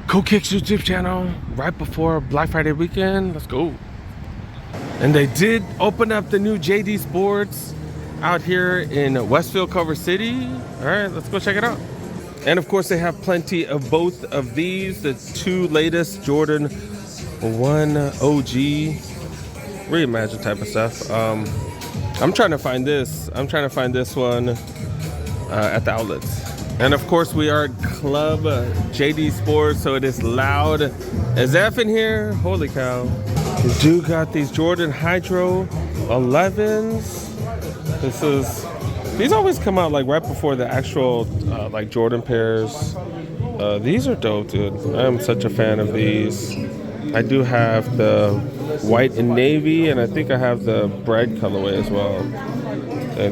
Cool Kicks YouTube channel right before Black Friday weekend. Let's go. And they did open up the new JD Sports out here in Westfield, Culver City. All right, let's go check it out. And of course, they have plenty of both of these, the two latest Jordan 1 OG reimagined type of stuff. I'm trying to find this. I'm trying to find this one at the outlets. And of course, we are Club JD Sports, so it is loud as F in here. Holy cow. We do got these Jordan Hydro 11s. These always come out like right before the actual like Jordan pairs. These are dope, dude. I'm such a fan of these. I do have the white and navy, and I think I have the bread colorway as well.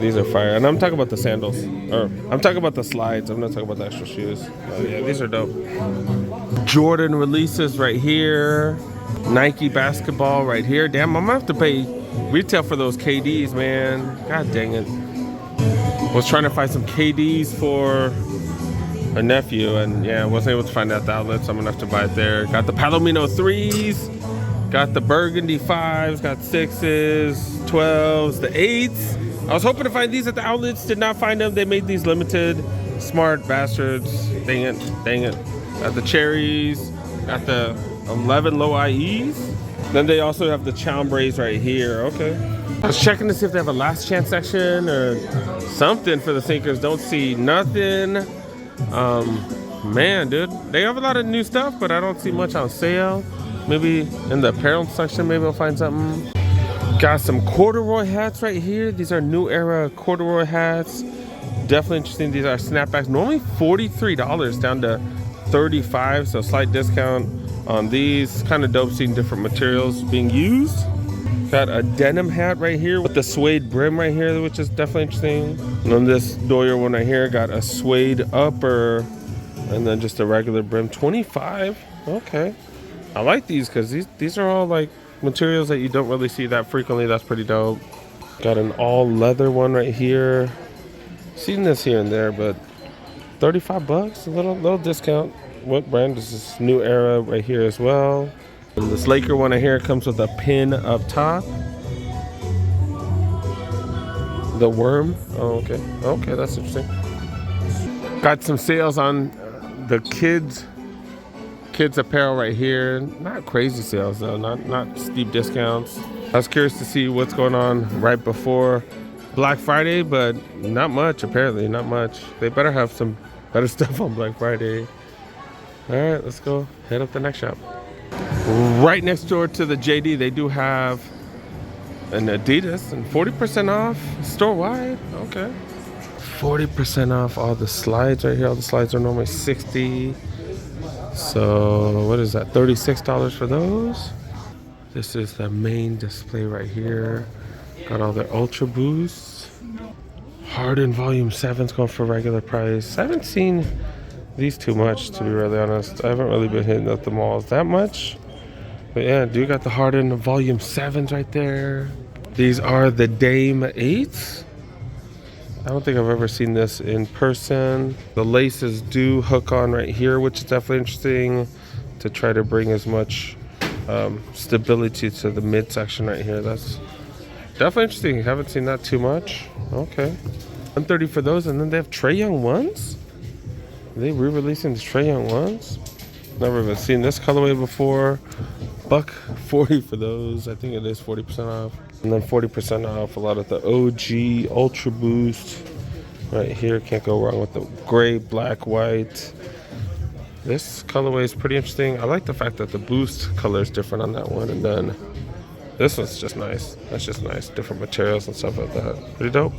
These are fire. And I'm talking about the sandals. Or I'm talking about the slides. I'm not talking about the actual shoes. Yeah, these are dope. Jordan releases right here. Nike basketball right here. Damn, I'm gonna have to pay retail for those KDs, man. God dang it. Was trying to find some KDs for a nephew, and yeah, wasn't able to find that at the outlet, so I'm gonna have to buy it there. Got the Palomino 3s, got the Burgundy 5s, got 6s, 12s, the 8s. I was hoping to find these at the outlets, did not find them. They made these limited. Smart bastards. Dang it, dang it. Got the cherries, got the 11 low IEs. Then they also have the Chambres right here. Okay. I was checking to see if they have a last chance section or something for the sneakers. Don't see nothing. Man, dude, they have a lot of new stuff, but I don't see much on sale. Maybe in the apparel section, maybe I'll find something. Got some corduroy hats right here. These are new era corduroy hats. Definitely interesting. These are snapbacks. Normally $43 down to $35, so slight discount on these. Kind of dope seeing different materials being used. Got a denim hat right here with the suede brim right here, which is definitely interesting. And on this Doyer one right here, got a suede upper and then just a regular brim. 25. Okay. I like these because these are all like materials that you don't really see that frequently. That's pretty dope. Got an all leather one right here. Seen this here and there, but 35 bucks, a little discount. What brand is this? New Era right here as well. And this Laker one right here comes with a pin up top. The worm. Oh, okay. Okay, that's interesting. Got some sales on the kids apparel right here. Not crazy sales though. Not steep discounts. I was curious to see what's going on right before Black Friday, but not much apparently. Not much. They better have some better stuff on Black Friday. All right, let's go head up the next shop. Right next door to the JD, they do have an Adidas and 40% off store-wide. Okay. 40% off all the slides right here. All the slides are normally $60. So what is that? $36 for those. This is the main display right here. Got all their Ultra Boosts. Harden Volume 7's going for regular price. I haven't seen these too much, to be really honest. I haven't really been hitting up the malls that much. But yeah, dude, got the Harden Volume 7s right there. These are the Dame 8s. I don't think I've ever seen this in person. The laces do hook on right here, which is definitely interesting to try to bring as much stability to the midsection right here. That's definitely interesting. Haven't seen that too much. Okay. $130 for those, and then they have Trae Young ones. Are they re-releasing the Trae Young ones? Never even seen this colorway before. $140 for those. I think it is 40% off. And then 40% off a lot of the OG Ultra Boost right here. Can't go wrong with the gray, black, white. This colorway is pretty interesting. I like the fact that the Boost color is different on that one. And then this one's just nice. That's just nice. Different materials and stuff like that. Pretty dope.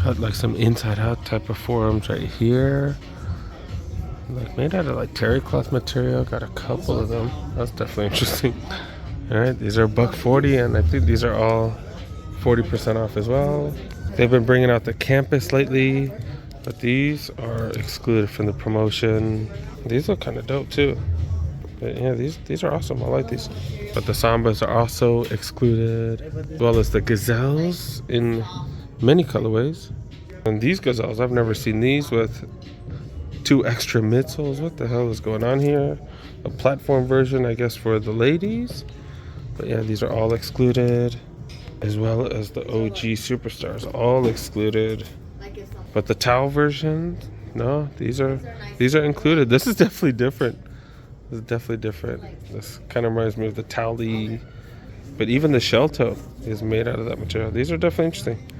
Got like some inside out type of forums right here. Like made out of like terry cloth material. Got a couple of them. That's definitely interesting. All right, these are $140, and I think these are all 40% off as well. They've been bringing out the Campus lately, but these are excluded from the promotion. These look kind of dope too. But yeah, these are awesome. I like these. But the Sambas are also excluded, as well as the Gazelles in many colorways. And these Gazelles, I've never seen these with 2 extra midsoles. What the hell is going on here? A platform version, I guess, for the ladies. But yeah, these are all excluded, as well as the OG Superstars, all excluded. But the towel version, no, these are included. This is definitely different. This is definitely different. This kind of reminds me of the towel-y, but even the shell toe is made out of that material. These are definitely interesting.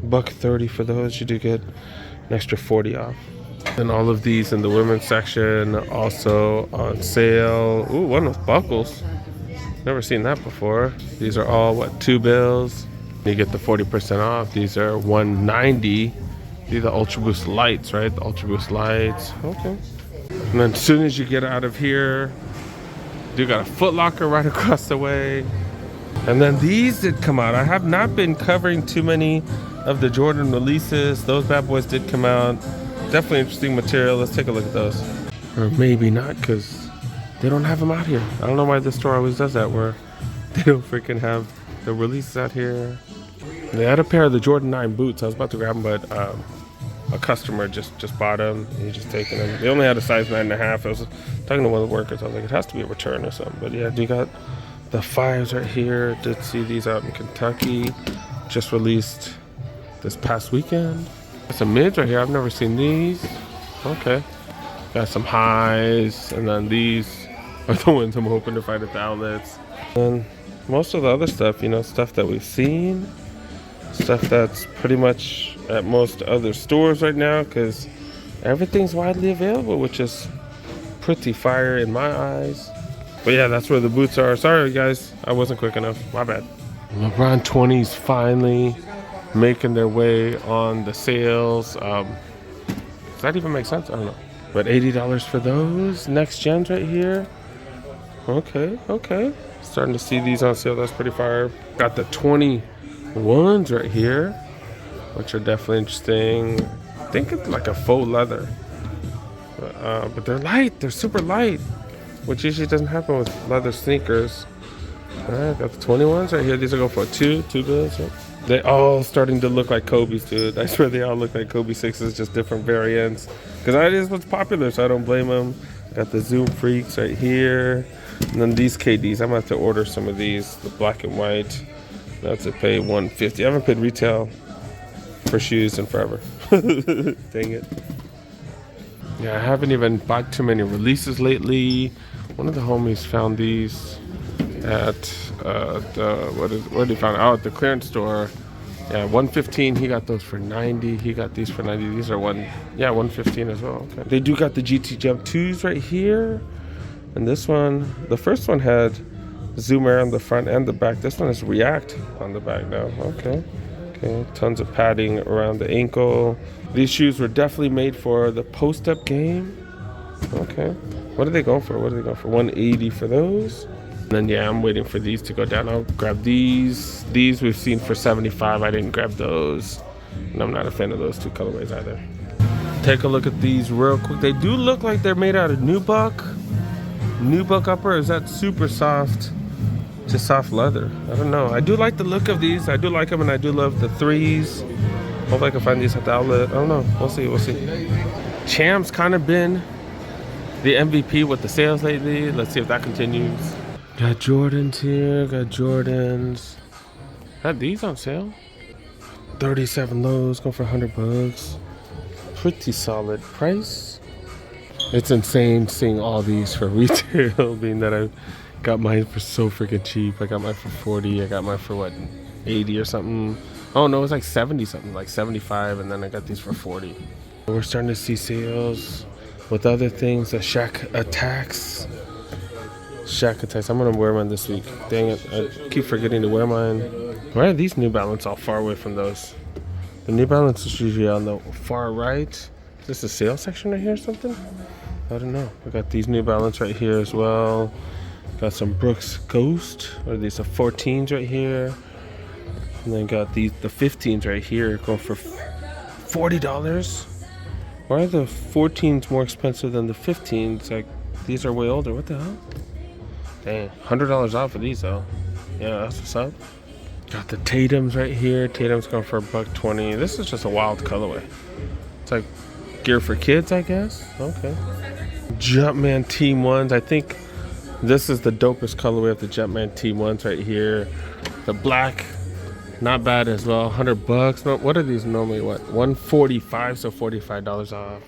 $1.30 for those. You do get an extra 40 off. And all of these in the women's section, also on sale. Ooh, one with buckles. Never seen that before. These are all, what, 2 bills. You get the 40% off. These are $190. These are Ultra Boost lights, right? The Ultra Boost lights. Okay. And then as soon as you get out of here, you got a Foot Locker right across the way. And then these did come out. I have not been covering too many of the Jordan releases. Those bad boys did come out. Definitely interesting material. Let's take a look at those. Or maybe not, because they don't have them out here. I don't know why this store always does that, where they don't freaking have the releases out here. They had a pair of the Jordan 9 boots. I was about to grab them, but a customer just bought them. He's just taking them. They only had a size 9.5. I was talking to one of the workers. I was like, it has to be a return or something. But yeah, you got the 5s right here. Did see these out in Kentucky. Just released this past weekend. Got some mids right here. I've never seen these. Okay. Got some highs. And then these are the ones I'm hoping to find at the outlets. And most of the other stuff, you know, stuff that we've seen. Stuff that's pretty much at most other stores right now, because everything's widely available, which is pretty fire in my eyes. But yeah, that's where the boots are. Sorry guys, I wasn't quick enough. My bad. LeBron 20s finally making their way on the sales. Does that even make sense? I don't know. But $80 for those next gens right here. Okay. Starting to see these on sale. That's pretty fire. Got the 21s right here, which are definitely interesting. I think it's like a faux leather, but they're light. They're super light, which usually doesn't happen with leather sneakers. All right, got the 21s right here. These will go for two bills. Right? They all starting to look like Kobe's, dude. I swear they all look like Kobe 6s, just different variants. Because that is what's popular, so I don't blame them. Got the Zoom Freaks right here, and then these KDs. I'm gonna have to order some of these, the black and white. I have to pay $150. I haven't paid retail for shoes in forever. Dang it. Yeah, I haven't even bought too many releases lately. One of the homies found these at where did he find? Oh, at the clearance store. Yeah, $115. He got those for $90. He got these for $90. These are $115 as well. Okay. They do got the GT Jump 2s right here, and this one, the first one had Zoom Air on the front and the back. This one has React on the back now. Okay. Tons of padding around the ankle. These shoes were definitely made for the post-up game. Okay. What are they going for? $180 for those. And then yeah, I'm waiting for these to go down. I'll grab these. These we've seen for $75. I didn't grab those, and I'm not a fan of those 2 colorways either. Take a look at these real quick. They do look like they're made out of nubuck upper. Is that super soft? Just soft leather. I don't know. I do like the look of these. I do like them, and I do love the 3s. Hope I can find these at the outlet. I don't know. We'll see. Champ's kind of been the MVP with the sales lately. Let's see if that continues. Got Jordans here. Got Jordans. Had these on sale. 37 lows, going for $100. Pretty solid price. It's insane seeing all these for retail, being that I got mine for so freaking cheap. I got mine for 40. I got mine for what, 80 or something. Oh no, it was like 70 something, like 75, and then I got these for 40. We're starting to see sales with other things. The Shaq Attacks. I'm gonna wear mine this week. Dang it, I keep forgetting to wear mine. Why are these New Balance all far away from those? The New Balance is usually on the far right. Is this a sales section right here or something? I don't know. We got these New Balance right here as well. Got some Brooks Ghost. What are these? The 14s right here. And then got the 15s right here going for $40. Why are the 14s more expensive than the 15s? Like, these are way older. What the hell? Dang, $100 off of these though. Yeah, that's what's up. Got the Tatums right here. Tatum's going for $120. This is just a wild colorway. It's like gear for kids, I guess. Okay. Jumpman Team 1s. I think this is the dopest colorway of the Jumpman Team 1s right here. The black, not bad as well. $100. No, what are these normally? What? $145, so $45 off.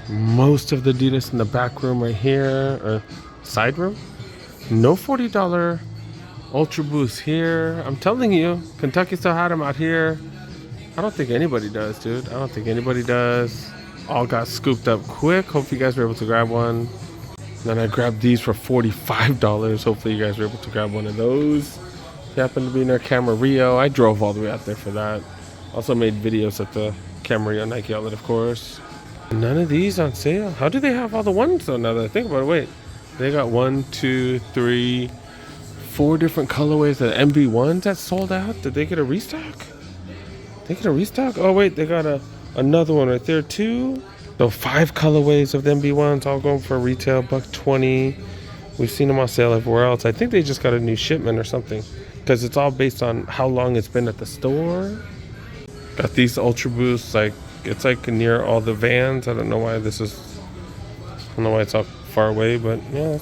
Most of the Adidas in the back room right here, or side room. No $40 Ultra Boost here. I'm telling you, Kentucky still had them out here. I don't think anybody does, dude. I don't think anybody does. All got scooped up quick. Hope you guys were able to grab one. Then I grabbed these for $45. Hopefully you guys were able to grab one of those. They happened to be near Camarillo. I drove all the way out there for that. Also made videos at the Camarillo Nike outlet, of course. None of these on sale. How do they have all the ones though, now that I think about it? Wait, they got 1, 2, 3, 4 different colorways of MB1s that sold out. Did they get a restock? They get a restock? Oh wait, they got another one right there too. So 5 colorways of the MB1s, all going for retail $120. We've seen them on sale everywhere else. I think they just got a new shipment or something, because it's all based on how long it's been at the store. Got these Ultra Boosts, like it's like near all the Vans. I don't know why this is. I don't know why it's all far away, but yeah,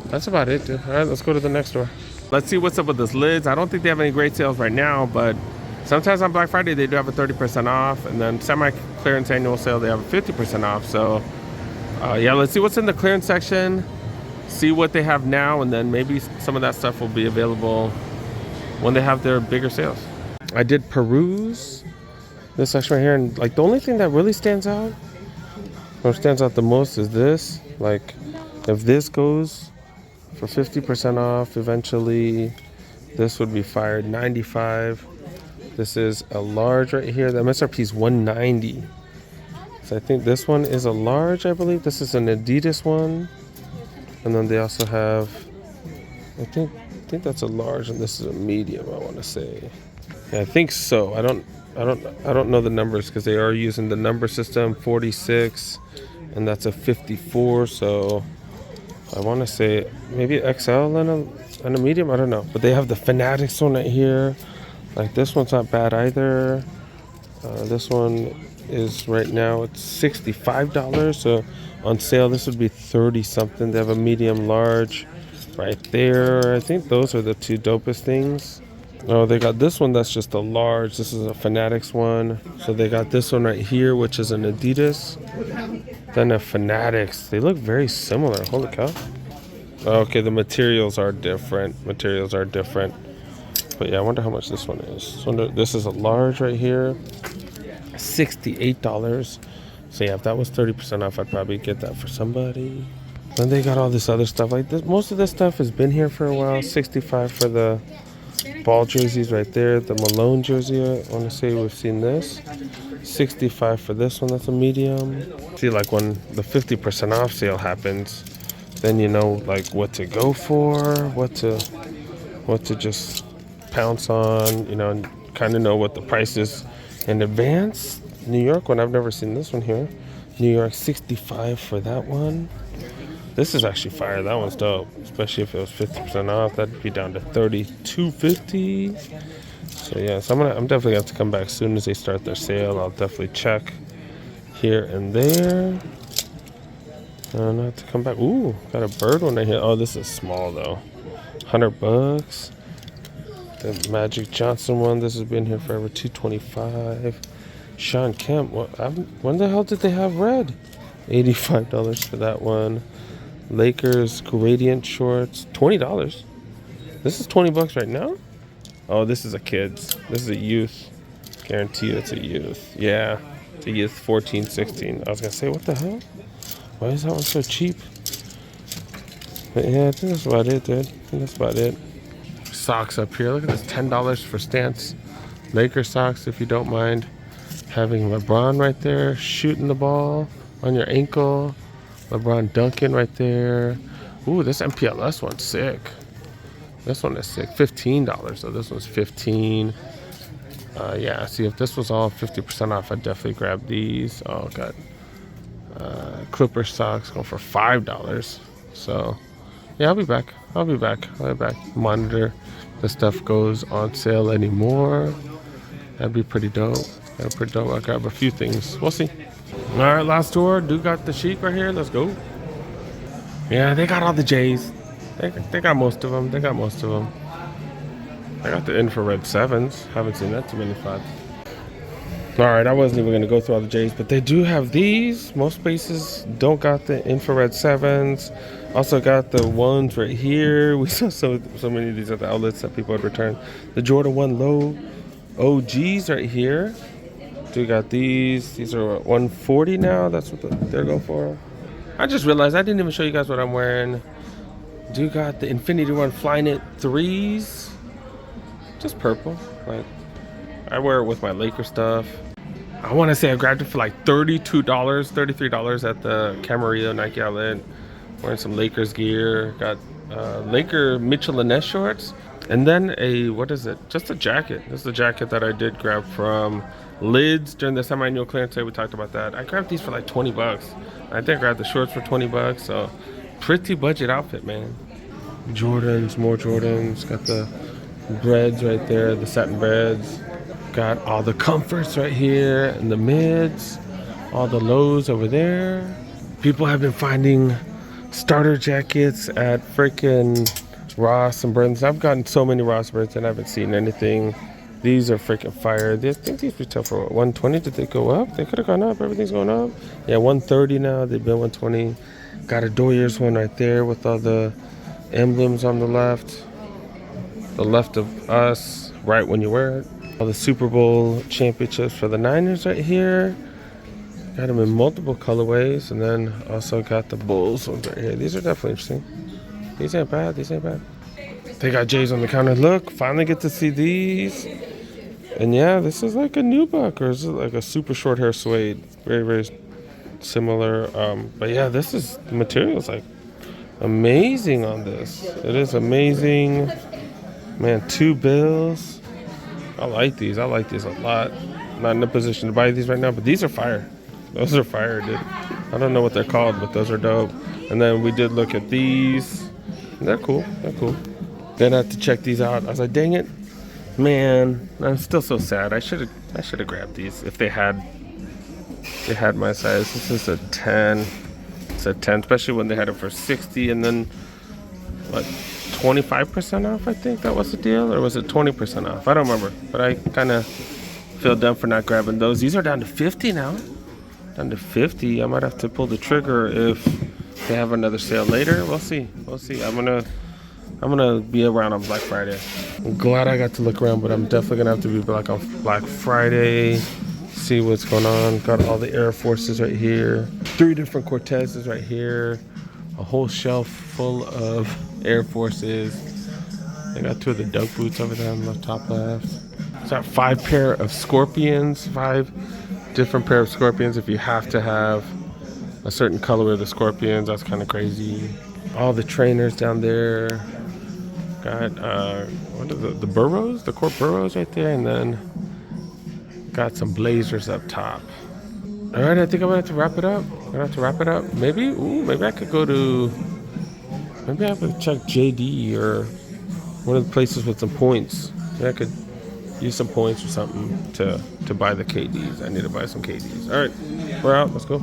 that's about it, dude. All right, let's go to the next store. Let's see what's up with this lids. I don't think they have any great sales right now, but sometimes on Black Friday they do have a 30% off, and then semi-clearance annual sale they have a 50% off. So yeah, let's see what's in the clearance section, see what they have now, and then maybe some of that stuff will be available when they have their bigger sales. I did peruse this section right here, and like the only thing that really stands out, or stands out the most, is this. Like if this goes for 50% off eventually, this would be fired. $95. This is a large right here. The MSRP is $190. So I think this one is a large, I believe. This is an Adidas one. And then they also have, I think that's a large, and this is a medium, I want to say. Yeah, I think so. I don't know the numbers because they are using the number system. 46, and that's a 54. So I want to say maybe XL and a medium. I don't know. But they have the Fanatics one right here. Like this one's not bad either. This one is right now it's $65. So on sale this would be 30 something. They have a medium large right there. I think those are the 2 dopest things. Oh, they got this one that's just a large. This is a Fanatics one. So they got this one right here, which is an Adidas. Then a Fanatics. They look very similar. Holy cow. Okay, the materials are different. But yeah, I wonder how much this one is. So this is a large right here. $68. So yeah, if that was 30% off, I'd probably get that for somebody. Then they got all this other stuff. Like this, most of this stuff has been here for a while. $65 for the ball jerseys right there. The Malone jersey, I want to say we've seen this. $65 for this one. That's a medium. See, like when the 50% off sale happens, then you know like what to go for, what to just pounce on, you know, and kind of know what the price is in advance. New York one, I've never seen this one here. New York, $65 for that one. This is actually fire. That one's dope, especially if it was 50% off. That'd be down to $32.50. So yeah, so I'm definitely gonna have to come back as soon as they start their sale. I'll definitely check here and there. And I have to come back. Ooh, got a bird one right here. Oh, this is small though. $100. The Magic Johnson one. This has been here forever. $225. Sean Kemp. When the hell did they have red? $85 for that one. Lakers Gradient shorts. $20. This is $20 right now. Oh, this is a kid's. This is a youth. Guarantee it's a youth. Yeah, it's a youth. 14, 16. I was gonna say, what the hell? Why is that one so cheap? But yeah, I think that's about it, dude. I think that's about it. Socks up here. Look at this, $10 for Stance Laker socks, if you don't mind having LeBron right there shooting the ball on your ankle. LeBron dunking right there. Ooh, this MPLS one's sick. This one is sick. $15. So this one's $15. Yeah, see, if this was all 50% off, I'd definitely grab these. Oh, got Clipper socks going for $5. So yeah, I'll be back. Monitor the stuff goes on sale anymore. That'd be pretty dope. I'll grab a few things. We'll see. All right, last tour. Do got the Chic right here. Let's go. Yeah, they got all the J's. They got most of them. They got most of them. I got the infrared 7s. Haven't seen that too many spots. All right, I wasn't even going to go through all the J's, but they do have these. Most places don't got the infrared 7s. Also got the ones right here. We saw so many of these at the outlets that people had returned. The Jordan 1 low OGs right here. Do got these. These are 140 now. That's what they're going for. I just realized I didn't even show you guys what I'm wearing. Do got the Infinity Run Flyknit 3s. Just purple. Like, I wear it with my Laker stuff. I want to say I grabbed it for like $32, $33 at the Camarillo Nike outlet. Wearing some Lakers gear. Got Laker Mitchell and Ness shorts. And then what is it? Just a jacket. This is a jacket that I did grab from Lids during the semi-annual clearance sale. We talked about that. I grabbed these for like 20 bucks. I think I grabbed the shorts for 20 bucks. So pretty budget outfit, man. Jordans, more Jordans. Got the breads right there, the satin breads. Got all the comforts right here and the mids, all the lows over there. People have been finding starter jackets at freaking Ross and Burns. I've gotten so many Ross Burns and I haven't seen anything. These are freaking fire. I think these retail for what, 120? Did they go up? They could have gone up. Everything's going up. Yeah, 130 now. They've been 120. Got a Doyers one right there with all the emblems on the left. The left of us, right when you wear it. All the Super Bowl championships for the Niners right here. Got them in multiple colorways, and then also got the Bulls ones right here. These are definitely interesting. These ain't bad. These ain't bad. They got J's on the counter. Look, finally get to see these. And yeah, this is like a nubuck, or is it like a super short hair suede? Very, very similar. But yeah, the material is like amazing on this. It is amazing. Man, 2 bills. I like these. I like these a lot. Not in a position to buy these right now, but these are fire. Those are fire, dude. I don't know what they're called, but those are dope. And then we did look at these. They're cool. They're cool. Then I had to check these out. I was like, dang it, man. I'm still so sad. I should have grabbed these if they had my size. This is a 10. It's a 10, especially when they had it for 60, and then what? 25% off, I think that was the deal, or was it 20% off? I don't remember, but I kind of feel dumb for not grabbing those. These are down to 50 now. Down to 50. I might have to pull the trigger if they have another sale later. We'll see. We'll see. I'm gonna be around on Black Friday. I'm glad I got to look around, but I'm definitely gonna have to be back on Black Friday. See what's going on. Got all the Air Forces right here. 3 different Cortezes right here. A whole shelf full of Air Forces. I got 2 of the Dunk boots over there on the top left. It's got 5 pair of Scorpions, 5 different pair of Scorpions if you have to have a certain color of the Scorpions. That's kind of crazy. All the trainers down there. Got what are the Burrows, the Corp Burrows right there, and then got some Blazers up top. All right, I think I'm gonna have to wrap it up. Maybe I could go to. Maybe I have to check JD or one of the places with some points. Maybe I could use some points or something to buy the KDs. I need to buy some KDs. All right, we're out. Let's go.